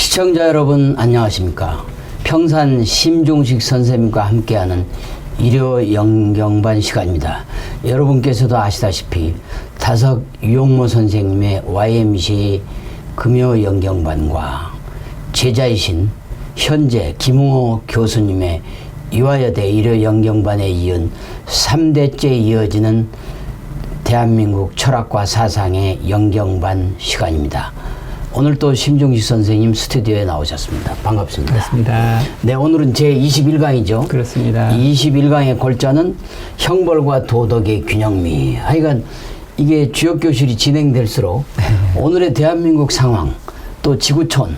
시청자 여러분 안녕하십니까. 평산 심중식 선생님과 함께하는 일요 영경반 시간입니다. 여러분께서도 아시다시피 다석 유용모 선생님의 YMCA 금요 영경반과 제자이신 현재 김웅호 교수님의 이화여대 일요 영경반에 이은 3대째 이어지는 대한민국 철학과 사상의 영경반 시간입니다. 오늘 또 심중식 선생님 스튜디오에 나오셨습니다. 반갑습니다. 그렇습니다. 네, 오늘은 제21강이죠. 그렇습니다. 21강의 골자는 형벌과 도덕의 균형미. 하여간 이게 주요 교실이 진행될수록 오늘의 대한민국 상황, 또 지구촌,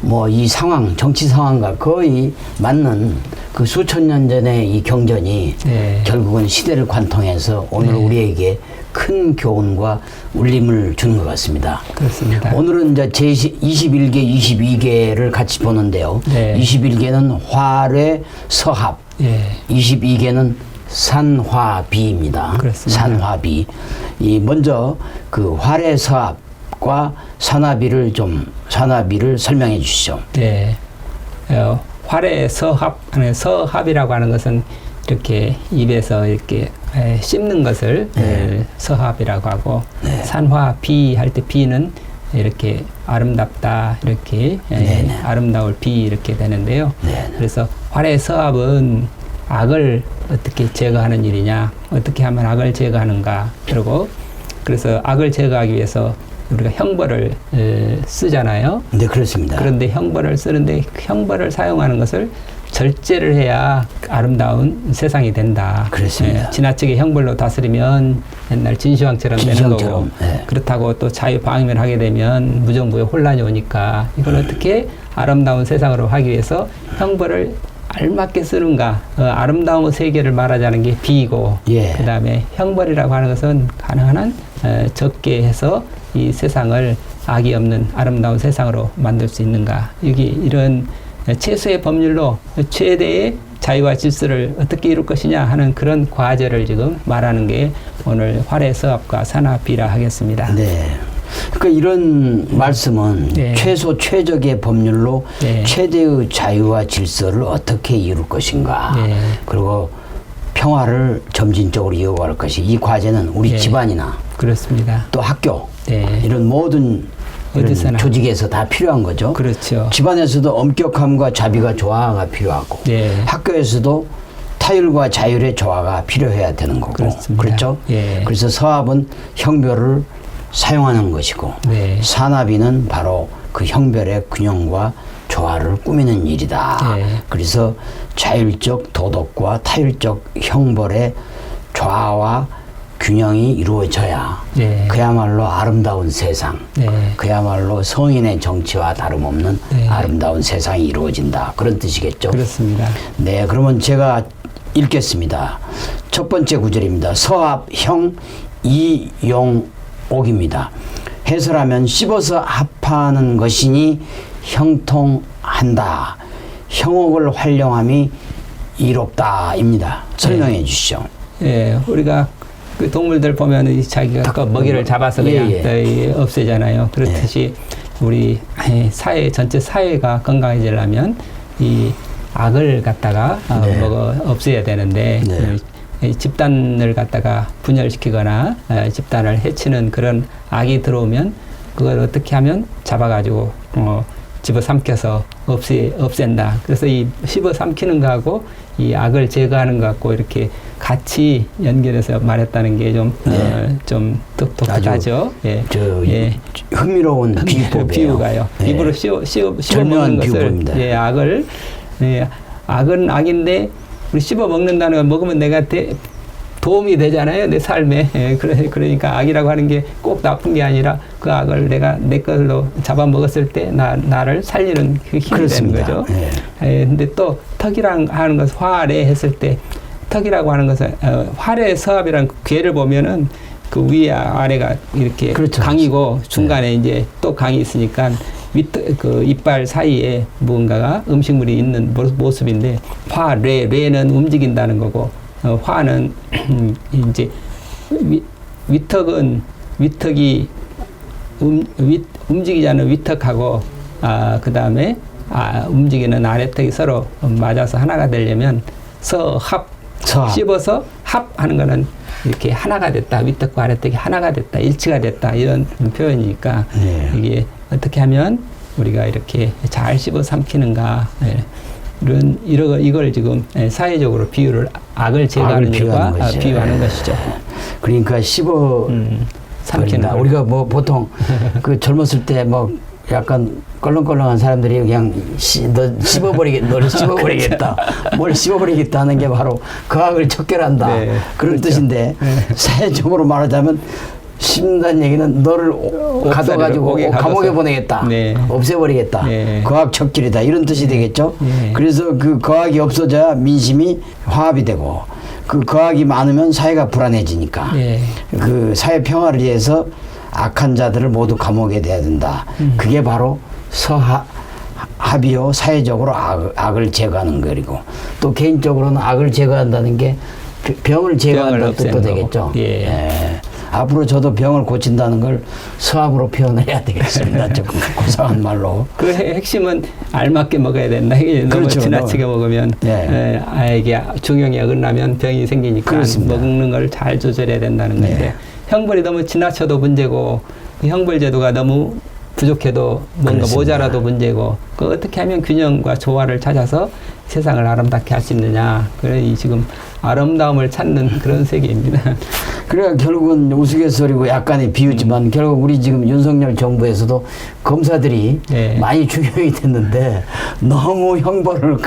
뭐 이 상황, 정치 상황과 거의 맞는 그 수천 년 전의 이 경전이 결국은 시대를 관통해서 오늘 우리에게 큰 교훈과 울림을 주는 것 같습니다. 그렇습니다. 오늘은 이제 제21개, 22개를 같이 보는데요. 21개는 활외 서합, 22개는 산화비입니다. 그렇습니다. 산화비. 이 먼저 그 활외 서합과 산화비를 설명해 주시죠. 네. 활외 서합, 서합이라고 하는 것은 이렇게 입에서 이렇게 씹는 것을 서합이라고 하고, 산화비 할 때 비는 이렇게 아름답다, 이렇게 아름다울 비 이렇게 되는데요. 그래서 활외 서합은 악을 어떻게 제거하는 일이냐, 어떻게 하면 악을 제거하는가, 그래서 악을 제거하기 위해서 우리가 형벌을 쓰잖아요. 네, 그렇습니다. 그런데 형벌을 쓰는데 형벌을 사용하는 것을 절제를 해야 아름다운 세상이 된다. 그렇습니다. 지나치게 형벌로 다스리면 옛날 진시황처럼 되는 거고, 그렇다고 또 자유방임을 하게 되면 무정부에 혼란이 오니까 이걸 어떻게 아름다운 세상으로 하기 위해서 형벌을 알맞게 쓰는가. 아름다운 세계를 말하자는 게 비이고, 그 다음에 형벌이라고 하는 것은 가능한 한 적게 해서 이 세상을 악이 없는 아름다운 세상으로 만들 수 있는가. 여기 이런 최소의 법률로 최대의 자유와 질서를 어떻게 이룰 것이냐 하는 그런 과제를 지금 말하는 게 오늘 활외 서합과 산화비라 하겠습니다. 네. 그러니까 이런 말씀은 최소 최적의 법률로 최대의 자유와 질서를 어떻게 이룰 것인가. 그리고 평화를 점진적으로 이어갈 것이, 이 과제는 우리 집안이나 그렇습니다. 또 학교 이런 모든 이런 조직에서 다 필요한 거죠. 그렇죠. 집안에서도 엄격함과 자비가 조화가 필요하고 학교에서도 타율과 자율의 조화가 필요해야 되는 거고. 그렇습니다. 그렇죠? 그래서 서합은 형별을 사용하는 것이고 산화비는 바로 그 형별의 균형과 조화를 꾸미는 일이다. 그래서 자율적 도덕과 타율적 형벌의 조화와 균형이 이루어져야 그야말로 아름다운 세상, 그야말로 성인의 정치와 다름없는 아름다운 세상이 이루어진다. 그런 뜻이겠죠. 그렇습니다. 네, 그러면 제가 읽겠습니다. 첫 번째 구절입니다. 서합 형 이용옥입니다. 해설하면 씹어서 합하는 것이니 형통한다. 형옥을 활용함이 이롭다입니다. 설명해 주시죠. 우리가 그 동물들 보면 자기가 먹이를 잡아서 그냥 없애잖아요. 그렇듯이 우리 전체 사회가 건강해지려면 이 악을 갖다가 없애야 되는데 집단을 갖다가 분열시키거나 집단을 해치는 그런 악이 들어오면 그걸 어떻게 하면 잡아가지고 집어삼켜서 없앤다. 그래서 이 씹어삼키는 거하고 이 악을 제거하는 거 갖고 이렇게 같이 연결해서 말했다는 게 좀 독특하죠. 흥미로운 비유가요. 입으로 씹어 먹는 것을 악은 악인데 우리 씹어 먹는다는 걸 먹으면 내가 도움이 되잖아요, 내 삶에. 그러니까 악이라고 하는 게 꼭 나쁜 게 아니라 그 악을 내가 내 걸로 잡아먹었을 때 나를 살리는 그 힘이 되는 거죠. 근데 또 턱이랑 하는 것은 화래 했을 때, 턱이라고 하는 것은 활외 서합이라는 괴를 보면은 그 위에 아래가 이렇게 강이고 중간에 이제 또 강이 있으니까 그 이빨 사이에 무언가가 음식물이 있는 모습인데, 레는 움직인다는 거고, 화는 이제 위턱이 움직이지 않는 위턱하고 그 다음에 움직이는 아래턱이 서로 맞아서 하나가 되려면 서합 씹어서 합하는 거는 이렇게 하나가 됐다. 윗턱과 아래턱이 하나가 됐다. 일치가 됐다. 이런 표현이니까 네. 이게 어떻게 하면 우리가 이렇게 잘 씹어 삼키는가. 예. 이걸 지금 사회적으로 악을 제거하는 일과 비유하는 것이죠. 그러니까 씹어 삼키는 우리가 뭐 보통 그 젊었을 때 뭐 약간 껄렁껄렁한 사람들이 그냥 너를 씹어버리겠다. 뭘 씹어버리겠다 하는 게 바로 그 악을 척결한다. 네, 그런 그렇죠. 뜻인데 사회적으로 말하자면 씹는다는 얘기는 너를 가둬가지고 감옥에 보내겠다. 네. 없애버리겠다. 네. 거악 척결이다. 이런 뜻이 되겠죠. 네. 그래서 그 거악이 없어져야 민심이 화합이 되고 그 거악이 많으면 사회가 불안해지니까 네. 그 사회 평화를 위해서 악한 자들을 모두 감옥에 대야 된다. 그게 바로 합의요 사회적으로 악을 제거하는 거리고 또 개인적으로는 악을 제거한다는 게 병을 제거한다는 뜻도 되겠죠. 예. 예. 앞으로 저도 병을 고친다는 걸 서합으로 표현을 해야 되겠습니다. 조금 고상한 말로. 그 핵심은 알맞게 먹어야 된다. 이게 너무 그렇죠. 지나치게 먹으면 네. 아이에게 중용이 어긋나면 병이 생기니까 그렇습니다. 먹는 걸 잘 조절해야 된다는 건데 네. 형벌이 너무 지나쳐도 문제고 그 형벌 제도가 너무 부족해도 뭔가 그렇습니다. 모자라도 문제고 그 어떻게 하면 균형과 조화를 찾아서 세상을 아름답게 할 수 있느냐. 그래 지금 아름다움을 찾는 그런 세계입니다. 그래 결국은 우스갯소리고 약간의 비유지만 결국 우리 지금 윤석열 정부에서도 검사들이 네. 많이 중용이 됐는데 너무 형벌을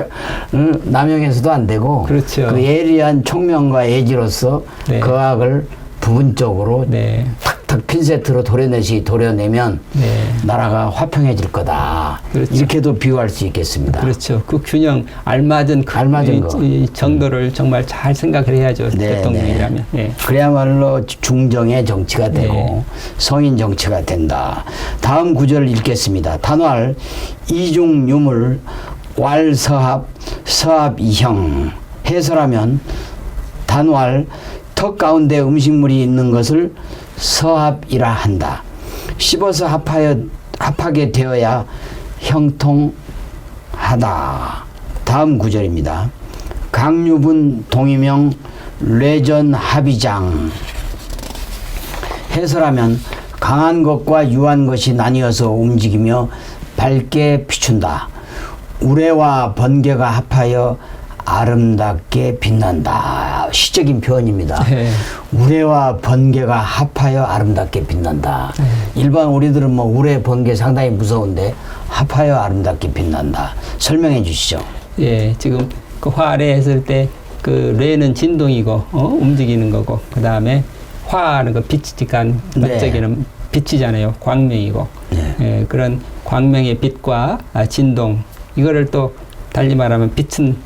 남용해서도 안 되고 그렇죠. 그 예리한 총명과 예지로서 네. 그 악을 부분적으로 네. 탁탁 핀세트로 도려내면 네. 나라가 화평해질 거다. 그렇죠. 이렇게도 비유할 수 있겠습니다. 그렇죠. 그 균형 알맞은 거. 정도를 정말 잘 생각을 해야죠. 네, 대통령이라면. 네. 그래야말로 중정의 정치가 되고 네. 성인 정치가 된다. 다음 구절을 읽겠습니다. 단왈 이중유물 왈서합 서합이형. 해설하면 단왈 턱 가운데 음식물이 있는 것을 서합이라 한다. 씹어서 합하게 되어야 형통하다. 다음 구절입니다. 강유분 동의명 뇌전 합의장. 해설하면 강한 것과 유한 것이 나뉘어서 움직이며 밝게 비춘다. 우레와 번개가 합하여 아름답게 빛난다. 시적인 표현입니다. 네. 우레와 번개가 합하여 아름답게 빛난다. 일반 우리들은 뭐 우레, 번개 상당히 무서운데 합하여 아름답게 빛난다. 설명해 주시죠. 예, 지금 그 화래 했을 때 그 뇌는 진동이고 움직이는 거고 그 다음에 화하는 거 빛이니까 번쩍이는 빛이잖아요. 광명이고 예, 그런 광명의 빛과 진동 이거를 또 달리 말하면 빛은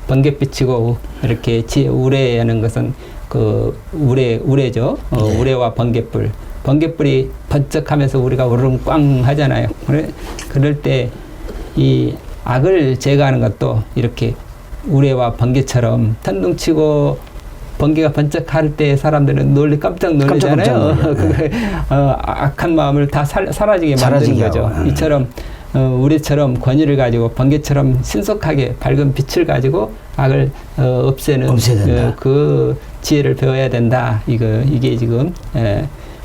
번개빛이고 이렇게 우레하는 것은 그 우레죠. 우레와 번개불이 번쩍하면서 우리가 우르릉 하잖아요. 그럴 때 이 악을 제거하는 것도 이렇게 우레와 번개처럼 천둥치고 번개가 번쩍할 때 사람들은 깜짝 놀라잖아요. 악한 마음을 다 사라지게 만드는 거죠. 이처럼 우리처럼 권위를 가지고 번개처럼 신속하게 밝은 빛을 가지고 악을 없애는 그 지혜를 배워야 된다. 이게 지금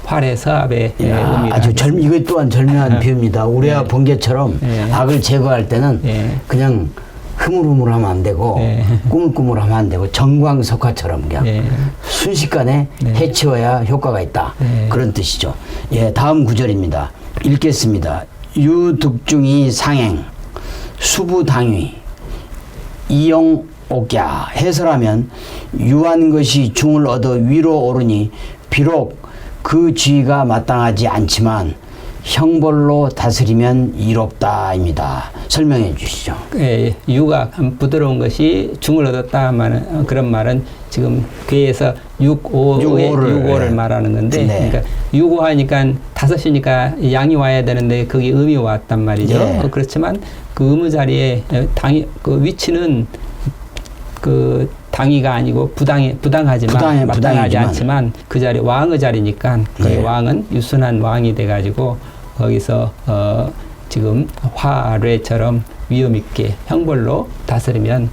활의 서합의 의미다. 아주 이것 또한 절묘한 비유입니다. 우레와 번개처럼 악을 제거할 때는 그냥 흐물흐물하면 안 되고 꾸물꾸물하면 안 되고 정광석화처럼 그냥 순식간에 해치워야 효과가 있다. 그런 뜻이죠. 예, 다음 구절입니다. 읽겠습니다. 유득중이 상행 수부당위 이용옥야. 해설하면 유한 것이 중을 얻어 위로 오르니 비록 그 지위가 마땅하지 않지만 형벌로 다스리면 이롭다입니다. 설명해 주시죠. 예, 유가 부드러운 것이 중을 얻었다 하는 그런 말은 지금 괴에서 육오를 말하는 건데 그러니까 육오하니까 5이니까 양이 와야 되는데 거기 음이 왔단 말이죠. 그렇지만 그 음의 자리에 그 위치는 그 당위가 아니고 부당하지만 마땅하지 않지만 그 자리 왕의 자리니까 그 왕은 유순한 왕이 돼가지고 거기서 지금 화뢰처럼 위험 있게 형벌로 다스리면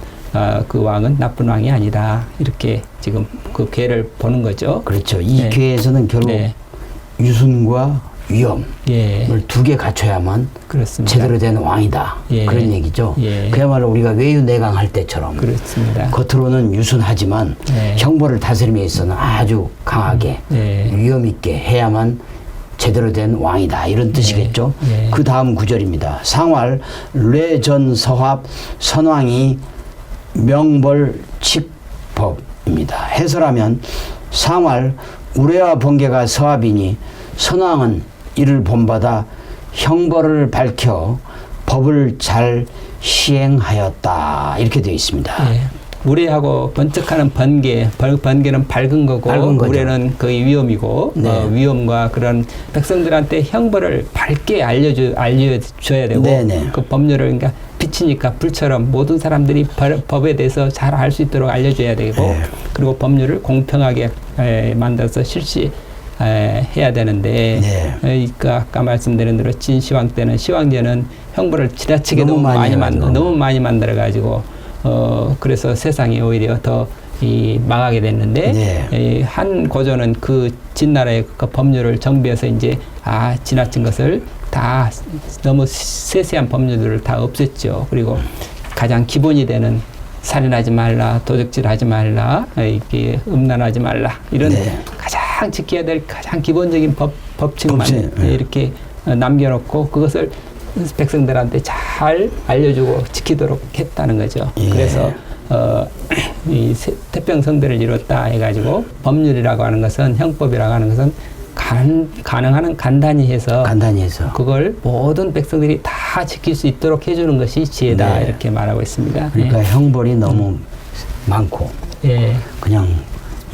그 왕은 나쁜 왕이 아니다. 이렇게 지금 그 괴를 보는 거죠. 그렇죠. 이 네. 괴에서는 결국 네. 유순과 위험을 예. 두 개 갖춰야만 그렇습니다. 제대로 된 왕이다. 예. 그런 얘기죠. 예. 그야말로 우리가 외유내강할 때처럼 그렇습니다. 겉으로는 유순하지만 네. 형벌을 다스림에 있어서는 아주 강하게 네. 위험 있게 해야만 제대로 된 왕이다. 이런 뜻이겠죠. 네. 그 다음 구절입니다. 상활 뇌전서합 선왕이 명벌칙법입니다. 해설하면 상활 우레와 번개가 서합이니 선왕은 이를 본받아 형벌을 밝혀 법을 잘 시행하였다. 이렇게 되어 있습니다. 예. 우레하고 번쩍하는 번개는 밝은 거고, 밝은 거죠. 우레는 거의 위험이고, 네. 위험과 그런 백성들한테 형벌을 밝게 알려줘야 되고, 네네. 그 법률을 그러니까 빛이니까 불처럼 모든 사람들이 법에 대해서 잘 알 수 있도록 알려줘야 되고, 네. 그리고 법률을 공평하게 만들어서 실시해야 되는데, 네. 아까 말씀드린 대로 진시황 때는 시황제는 형벌을 지나치게 너무 많이 해가지고. 너무 많이 만들어 가지고 그래서 세상이 오히려 더 망하게 됐는데 네. 한 고조는 그 진나라의 그 법률을 정비해서 이제 지나친 것을 다 너무 세세한 법률들을 다 없앴죠. 그리고 가장 기본이 되는 살인하지 말라, 도적질하지 말라, 이렇게 음란하지 말라 이런 네. 가장 지켜야 될 가장 기본적인 법칙만 법칙, 네. 이렇게 남겨놓고 그것을 백성들한테 잘 알려주고 지키도록 했다는 거죠. 예. 그래서 이 태평성대를 이뤘다 해가지고 법률이라고 하는 것은 형법이라고 하는 것은 가능한 간단히 해서 그걸 모든 백성들이 다 지킬 수 있도록 해주는 것이 지혜다. 네. 이렇게 말하고 있습니다. 그러니까 형벌이 너무 많고 예. 그냥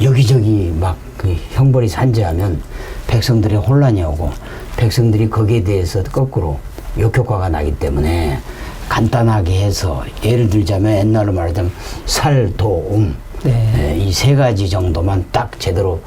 여기저기 막 그 형벌이 산재하면 백성들의 혼란이 오고 백성들이 거기에 대해서 거꾸로 역효과가 나기 때문에 간단하게 해서 예를 들자면 옛날로 말하자면 살도움 네. 이 세 가지 정도만 딱 제대로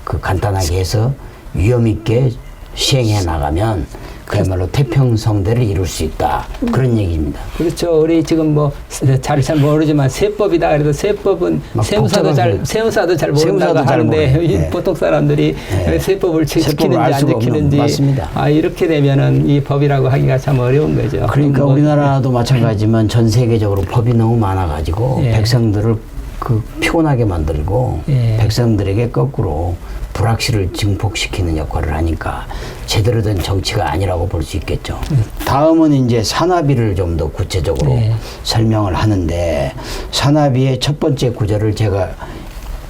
그 간단하게 해서 위험 있게 시행해 나가면 그야말로 태평성대를 이룰 수 있다. 그런 얘기입니다. 그렇죠. 우리 지금 뭐 잘 모르지만 세법이다. 그래도 세법은 세무사도 잘 모른다고 하는데 네. 보통 사람들이 네. 세법을 지키는지 안 지키는지 맞습니다. 이렇게 되면은 이 법이라고 하기가 참 어려운 거죠. 그러니까 뭐, 우리나라도 마찬가지지만 전 세계적으로 법이 너무 많아가지고 예. 백성들을 그 피곤하게 만들고 예. 백성들에게 거꾸로 불확실을 증폭시키는 역할을 하니까 제대로 된 정치가 아니라고 볼 수 있겠죠. 다음은 이제 산하비를 좀 더 구체적으로 네. 설명을 하는데 산하비의 첫 번째 구절을 제가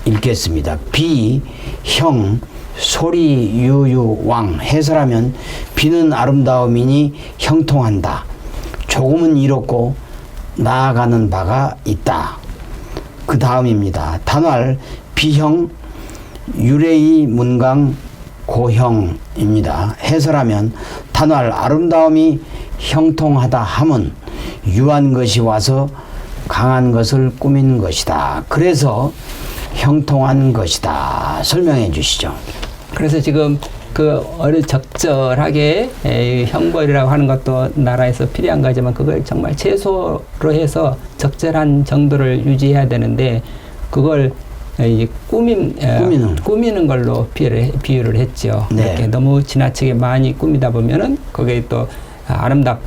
읽겠습니다. 비, 형, 소리, 유유, 왕. 해설하면 비는 아름다움이니 형통한다. 조금은 이롭고 나아가는 바가 있다. 그 다음입니다. 단활, 비형, 유레이 문강 고형입니다. 해설하면 단활 아름다움이 형통하다 함은 유한 것이 와서 강한 것을 꾸민 것이다. 그래서 형통한 것이다. 설명해 주시죠. 그래서 지금 그 적절하게 형벌이라고 하는 것도 나라에서 필요한 거지만 그걸 정말 최소로 해서 적절한 정도를 유지해야 되는데 그걸 이제 꾸미는 걸로 비유를 했죠. 네. 이렇게 너무 지나치게 많이 꾸미다 보면은 거기에 또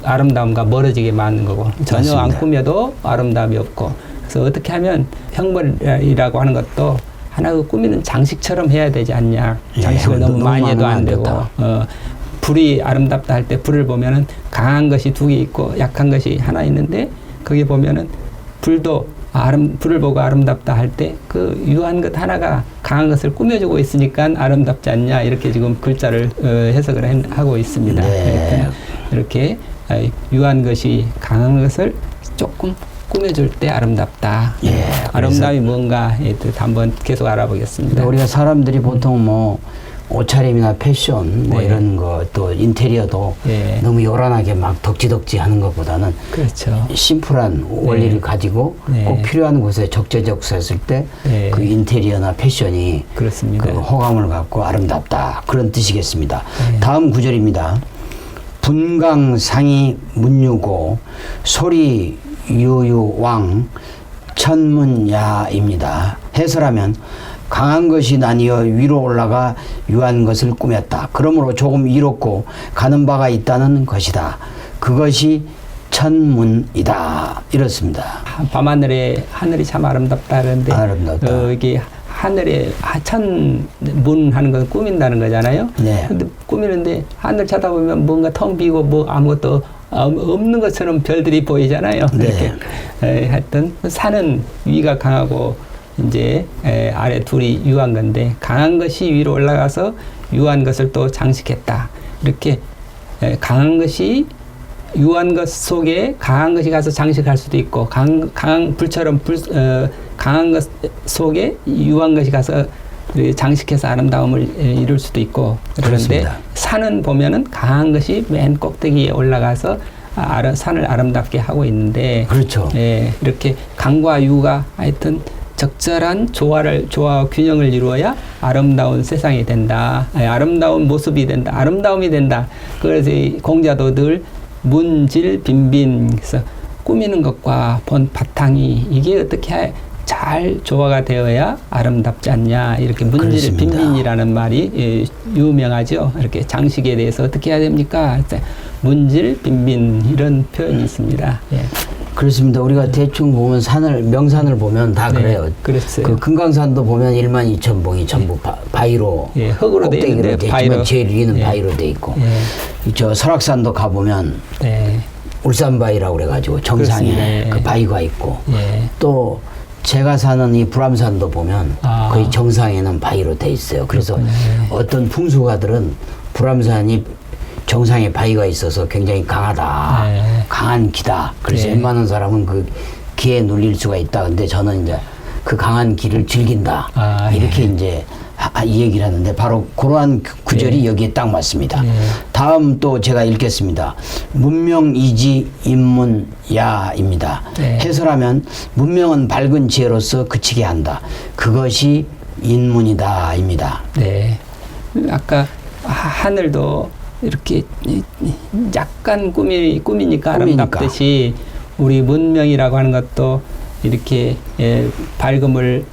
아름다움과 멀어지게 만든 거고 전혀 맞습니다. 안 꾸며도 아름다움이 없고 그래서 어떻게 하면 형벌이라고 하는 것도 하나 그 꾸미는 장식처럼 해야 되지 않냐. 장식을 예, 너무 많이 해도 안 되고 됐다. 불이 아름답다 할 때 불을 보면은 강한 것이 두 개 있고 약한 것이 하나 있는데 거기 보면은 불도 불을 보고 아름답다 할 때 그 유한 것 하나가 강한 것을 꾸며주고 있으니까 아름답지 않냐 이렇게 지금 글자를 해석을 하고 있습니다. 네. 이렇게 유한 것이 강한 것을 조금 꾸며줄 때 아름답다. 예, 아름다움이 뭔가 한번 계속 알아보겠습니다. 우리가 사람들이 보통 뭐 옷차림이나 패션 뭐 네. 이런 거 또 인테리어도 예. 너무 요란하게 막 덕지덕지 하는 것보다는 그렇죠. 심플한 원리를 가지고 네. 꼭 필요한 곳에 적재적소했을 때 네. 그 인테리어나 패션이 그렇습니다. 그 호감을 갖고 아름답다. 그런 뜻이겠습니다. 네. 다음 구절입니다. 분강상이 문유고 소리 유유왕 천문야입니다. 해설하면 강한 것이 나뉘어 위로 올라가 유한 것을 꾸몄다. 그러므로 조금 이롭고 가는 바가 있다는 것이다. 그것이 천문이다. 이렇습니다. 밤하늘에 하늘이 참 아름답다 그러는데 아름답다. 이게 하늘에 천문 하는 건 꾸민다는 거잖아요. 네. 근데 꾸미는데 하늘 쳐다보면 뭔가 텅 비고 뭐 아무것도 없는 것처럼 별들이 보이잖아요. 네. 이렇게 하여튼 산은 위가 강하고 이제 아래 둘이 유한 건데 강한 것이 위로 올라가서 유한 것을 또 장식했다. 이렇게 강한 것이 유한 것 속에 강한 것이 가서 장식할 수도 있고 강한 불처럼 강한 것 속에 유한 것이 가서 장식해서 아름다움을 이룰 수도 있고 그런데 그렇습니다. 산은 보면은 강한 것이 맨 꼭대기에 올라가서 산을 아름답게 하고 있는데 그렇죠. 이렇게 강과 유가 하여튼 적절한 조화와 균형을 이루어야 아름다운 세상이 된다. 아름다운 모습이 된다. 아름다움이 된다. 그래서 이 공자도 늘 문질 빈빈 그래서 꾸미는 것과 본 바탕이 이게 어떻게 잘 조화가 되어야 아름답지 않냐. 이렇게 문질 그렇습니다. 빈빈이라는 말이 유명하죠. 이렇게 장식에 대해서 어떻게 해야 됩니까? 문질 빈빈 이런 표현이 있습니다. 예. 그렇습니다. 우리가 대충 보면 명산을 보면 다 네, 그래요. 그랬어요. 그 금강산도 보면 12,000봉이 전부 바위로 예, 흙으로 돼 있는데 돼 바위로. 있지만 제일 위는 예. 바위로 돼 있고 예. 저 설악산도 가보면 네. 울산바위라고 그래가지고 정상에 그렇습니다. 예. 그 바위가 있고 예. 또 제가 사는 이 불암산도 보면 거의 정상에는 바위로 돼 있어요. 그래서 그렇군요. 어떤 풍수가들은 불암산이 정상에 바위가 있어서 굉장히 강하다. 네. 강한 기다. 그래서 네. 웬만한 사람은 그 기에 눌릴 수가 있다. 근데 저는 이제 그 강한 기를 즐긴다. 이렇게 이제 이 얘기를 하는데 바로 그러한 구절이 여기에 딱 맞습니다. 다음 또 제가 읽겠습니다. 문명이지 인문야입니다. 해설하면 문명은 밝은 지혜로서 그치게 한다. 그것이 인문이다입니다. 네. 아까 하늘도 이렇게 약간 꾸미니까 아름답듯이 우리 문명이라고 하는 것도 이렇게 밝음을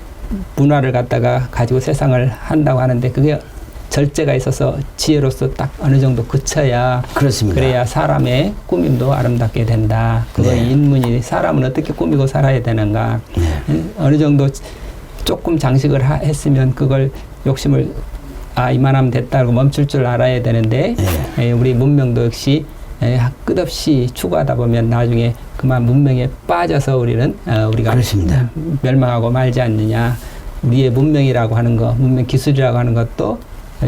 문화를 갖다가 가지고 세상을 한다고 하는데 그게 절제가 있어서 지혜로서 딱 어느 정도 그쳐야 그렇습니다. 그래야 사람의 꾸밈도 아름답게 된다. 그건 인문이 사람은 어떻게 꾸미고 살아야 되는가. 어느 정도 조금 장식을 했으면 그걸 욕심을 이만하면 됐다고 멈출 줄 알아야 되는데 우리 문명도 역시 끝없이 추구하다 보면 나중에 그만 문명에 빠져서 우리가 그렇습니다. 멸망하고 말지 않느냐. 우리의 문명이라고 하는 것, 문명 기술이라고 하는 것도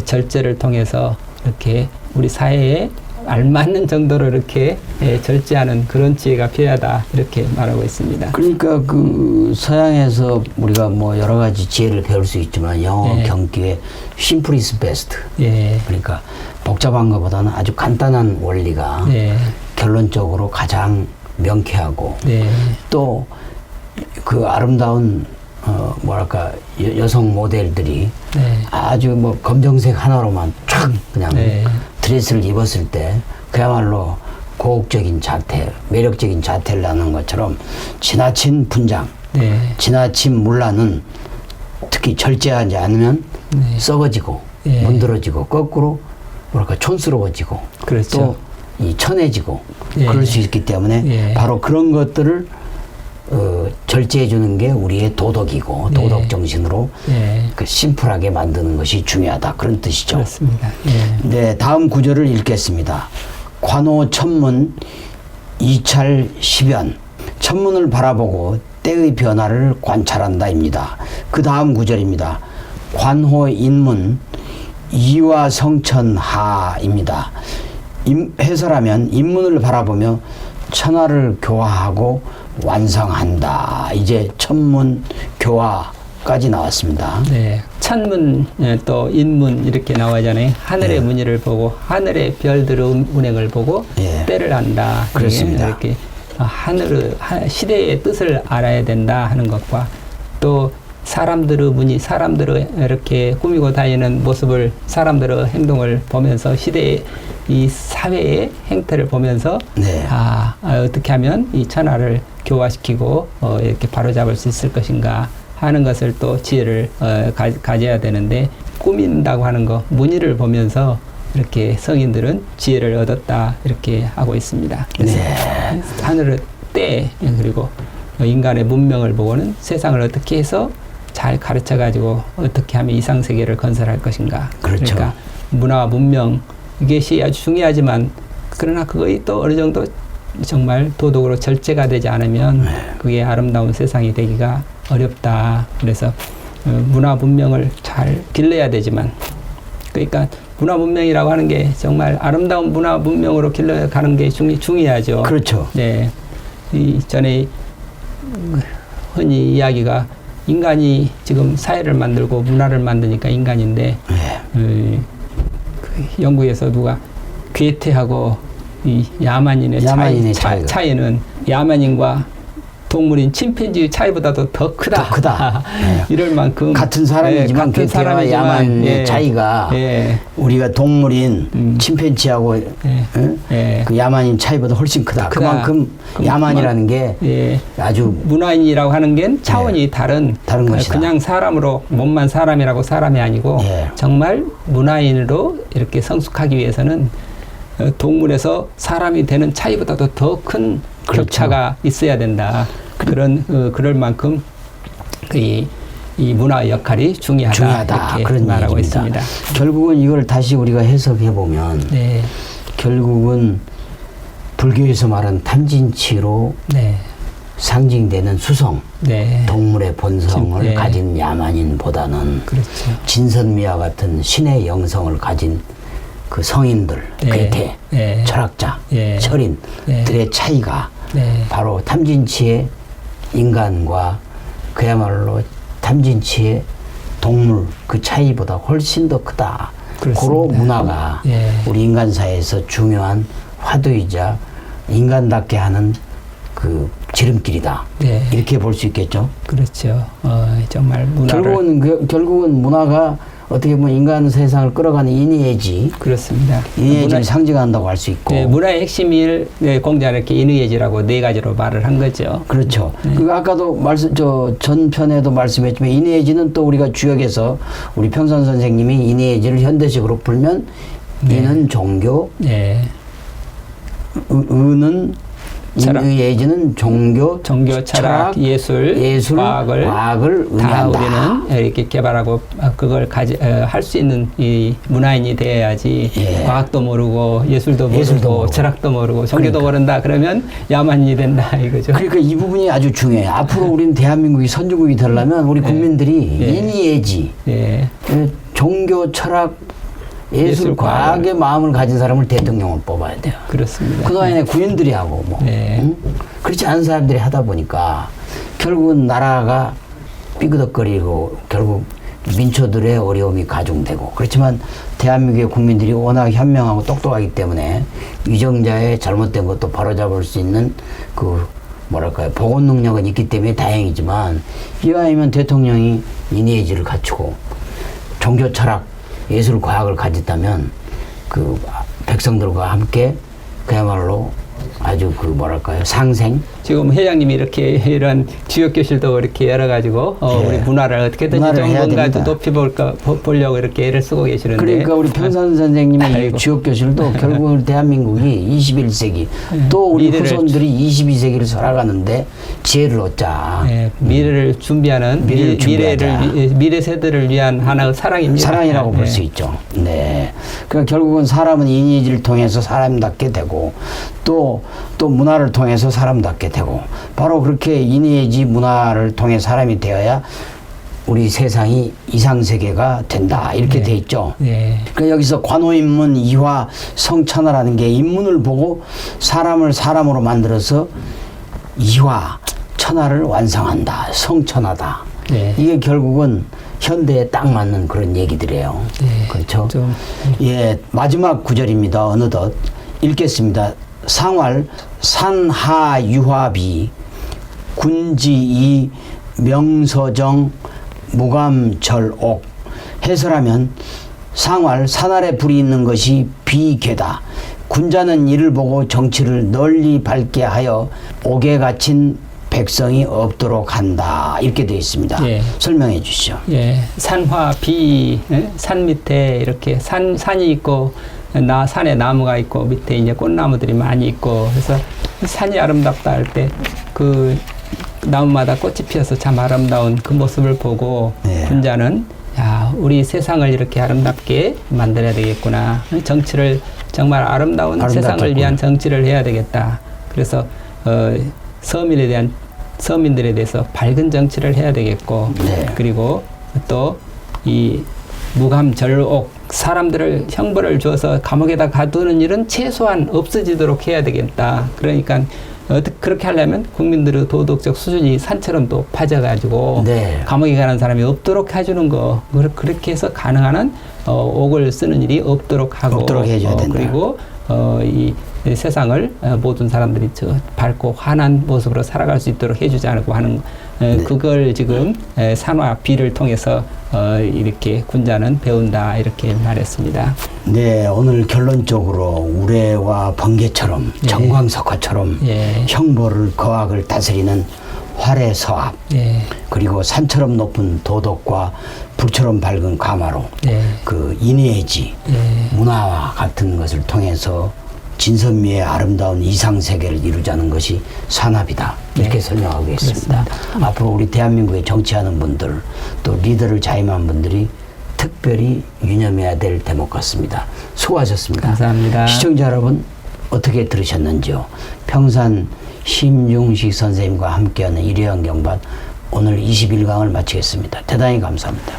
절제를 통해서 이렇게 우리 사회에 알맞는 정도로 이렇게 절제하는 그런 지혜가 필요하다 이렇게 말하고 있습니다. 그러니까 그 서양에서 우리가 뭐 여러 가지 지혜를 배울 수 있지만 영어 경기에 simple is best. 그러니까 복잡한 것보다는 아주 간단한 원리가 결론적으로 가장 명쾌하고 또 그 아름다운 뭐랄까 여성 모델들이 아주 뭐 검정색 하나로만 촥 그냥 드레스를 입었을 때 그야말로 고혹적인 자태, 매력적인 자태를 나는 것처럼 지나친 분장, 지나친 문란은 특히 절제하지 않으면 썩어지고 문드러지고 거꾸로 뭐랄까 촌스러워지고 그렇죠. 또 이 천해지고 그럴 수 있기 때문에 바로 그런 것들을 절제해 주는 게 우리의 도덕이고 도덕 정신으로 그 심플하게 만드는 것이 중요하다 그런 뜻이죠. 그렇습니다. 네, 다음 구절을 읽겠습니다. 관호 천문 이찰 십연 천문을 바라보고 때의 변화를 관찰한다입니다. 그 다음 구절입니다. 관호 인문 이화성천하입니다. 해설하면 인문을 바라보며 천하를 교화하고 완성한다. 이제 천문 교화까지 나왔습니다. 네. 천문 또 인문 이렇게 나와잖아요. 하늘의 무늬를 보고 하늘의 별들의 운행을 보고 때를 안다. 그렇습니다. 이렇게 시대의 뜻을 알아야 된다 하는 것과 또 사람들의 문이 사람들의 이렇게 꾸미고 다니는 모습을 사람들의 행동을 보면서 시대의 이 사회의 행태를 보면서 네. 어떻게 하면 이 천하를 교화시키고 이렇게 바로잡을 수 있을 것인가 하는 것을 또 지혜를 가져야 되는데 꾸민다고 하는 거 문의를 보면서 이렇게 성인들은 지혜를 얻었다 이렇게 하고 있습니다. 그래서 하늘의 때 그리고 인간의 문명을 보고는 세상을 어떻게 해서 잘 가르쳐 가지고 어떻게 하면 이상 세계를 건설할 것인가. 그렇죠. 그러니까 문화와 문명 이것이 아주 중요하지만 그러나 그것이 또 어느 정도 정말 도덕으로 절제가 되지 않으면 그게 아름다운 세상이 되기가 어렵다. 그래서 문화 문명을 잘 길러야 되지만 그러니까 문화 문명이라고 하는 게 정말 아름다운 문화 문명으로 길러가는 게 중요하죠. 그렇죠. 네. 이 전에 흔히 이야기가 인간이 지금 사회를 만들고 문화를 만드니까 인간인데 그 영국에서 누가 괴테하고 이 야만인의 차이는 야만인과 동물인 침팬지의 차이보다도 더 크다. 더 크다. 이럴 만큼 같은 사람이지만 같은 괴테와 야만의 차이가 우리가 동물인 침팬지하고 그 야만인 차이보다 훨씬 크다. 그만큼 야만이라는 게 아주 문화인이라고 하는 게 차원이 다른 것이다. 그냥 사람으로 몸만 사람이라고 사람이 아니고 정말 문화인으로 이렇게 성숙하기 위해서는 동물에서 사람이 되는 차이보다도 더 큰 격차가 있어야 된다. 그럴 만큼 이 문화의 역할이 중요하다. 이렇게 그런 말하고 얘기입니다. 있습니다. 결국은 이걸 다시 우리가 해석해 보면 결국은 불교에서 말하는 탐진치로 상징되는 수성, 동물의 본성을 가진 야만인보다는 그렇죠. 진선미와 같은 신의 영성을 가진 그 성인들, 괴테, 철학자, 철인들의 차이가 바로 탐진치의 인간과 그야말로 탐진치의 동물 그 차이보다 훨씬 더 크다. 그런 문화가 우리 인간사회에서 중요한 화두이자 인간답게 하는 그 지름길이다. 이렇게 볼 수 있겠죠. 그렇죠. 정말 문화를 결국은 문화가 어떻게 보면 인간 세상을 끌어가는 인의예지. 그렇습니다. 인의예지를 상징한다고 할 수 있고. 문화의 핵심을 공자는 이렇게 인의예지라고 네 가지로 말을 한 거죠. 그렇죠. 그 아까도 전편에도 말씀했지만 인의예지는 또 우리가 주역에서 우리 평산 선생님이 인의예지를 현대식으로 풀면 인은 종교, 의는 인의예지는 종교, 철학, 예술, 과학을 다 의미한다. 우리는 이렇게 개발하고 그걸 할 수 있는 이 문화인이 돼야지 과학도 모르고 예술도 모르고 철학도 모르고 종교도 모른다 그러면 야만인이 된다 이거죠. 그러니까 이 부분이 아주 중요해요. 앞으로 우리는 대한민국이 선진국이 되려면 우리 국민들이 인의예지, 종교, 철학, 예술, 과학의 마음을 가진 사람을 대통령을 뽑아야 돼요. 그렇습니다. 그동안에 군인들이 하고 그렇지 않은 사람들이 하다 보니까 결국은 나라가 삐그덕거리고 결국 민초들의 어려움이 가중되고 그렇지만 대한민국의 국민들이 워낙 현명하고 똑똑하기 때문에 위정자의 잘못된 것도 바로잡을 수 있는 그 뭐랄까요 보건 능력은 있기 때문에 다행이지만 이왕이면 대통령이 인의예지를 갖추고 종교 철학 예술 과학을 가졌다면 그 백성들과 함께 그야말로 아주 그 뭐랄까요 상생. 지금 회장님이 이렇게 이런 지역 교실도 이렇게 열어가지고 우리 문화를 어떻게든지 좀 뭔가 높이 보려고 이렇게 애를 쓰고 계시는데. 그러니까 우리 평산 선생님의 지역 교실도 결국은 대한민국이 21세기 또 우리 후손들이 22세기를 살아가는데 지혜를 얻자. 미래를 준비하는 미래 세대를 위한 하나의 사랑입니다. 사랑이라고 볼 수 있죠. 네. 그러니까 결국은 사람은 인의지를 통해서 사람답게 되고 또 문화를 통해서 사람답게 되고 바로 그렇게 인의예지 문화를 통해 사람이 되어야 우리 세상이 이상세계가 된다 이렇게 돼 있죠. 그러니까 여기서 관호인문 이화 성천하라는 게 인문을 보고 사람을 사람으로 만들어서 이화 천하를 완성한다. 성천하다. 이게 결국은 현대에 딱 맞는 그런 얘기들이에요. 그렇죠? 마지막 구절입니다. 어느덧 읽겠습니다. 상활 산하유화비 군지이 명서정 무감절옥. 해설하면 상활 산아래 불이 있는 것이 비괴다. 군자는 이를 보고 정치를 널리 밝게 하여 옥에 갇힌 백성이 없도록 한다. 이렇게 되어 있습니다. 예. 설명해 주시죠. 예, 산화 비, 산 밑에 이렇게 산이 있고 산에 나무가 있고 밑에 이제 꽃나무들이 많이 있고 그래서 산이 아름답다 할 때 그 나무마다 꽃이 피어서 참 아름다운 그 모습을 보고 네. 군자는 야, 우리 세상을 이렇게 아름답게 만들어야 되겠구나. 정치를 정말 아름다운 세상을 아름답겠구나. 위한 정치를 해야 되겠다. 그래서 서민들에 대해서 밝은 정치를 해야 되겠고 네. 그리고 또 이 무감절옥 사람들을 형벌을 줘서 감옥에다 가두는 일은 최소한 없어지도록 해야 되겠다. 그러니까 그렇게 하려면 국민들의 도덕적 수준이 산처럼 높아져가지고 네. 감옥에 가는 사람이 없도록 해주는 거 그렇게 해서 가능한 한 옥을 쓰는 일이 없도록 하고 없도록 해줘야 된다. 그리고 이 세상을 모든 사람들이 밝고 환한 모습으로 살아갈 수 있도록 해주지 않고 하는 네. 그걸 지금 산화 비를 통해서 이렇게 군자는 배운다 이렇게 말했습니다. 네, 오늘 결론적으로 우레와 번개처럼 예. 정광석화처럼 예. 형벌을 거악을 다스리는 활의 서합 예. 그리고 산처럼 높은 도덕과 불처럼 밝은 가마로 예. 그 인해지 예. 문화와 같은 것을 통해서 진선미의 아름다운 이상세계를 이루자는 것이 산합이다. 이렇게 네. 설명하겠습니다. 앞으로 우리 대한민국에 정치하는 분들 또 리더를 자임한 분들이 특별히 유념해야 될 대목 같습니다. 수고하셨습니다. 감사합니다. 시청자 여러분 어떻게 들으셨는지요? 평산 심중식 선생님과 함께하는 일요일 경반 오늘 21강을 마치겠습니다. 대단히 감사합니다.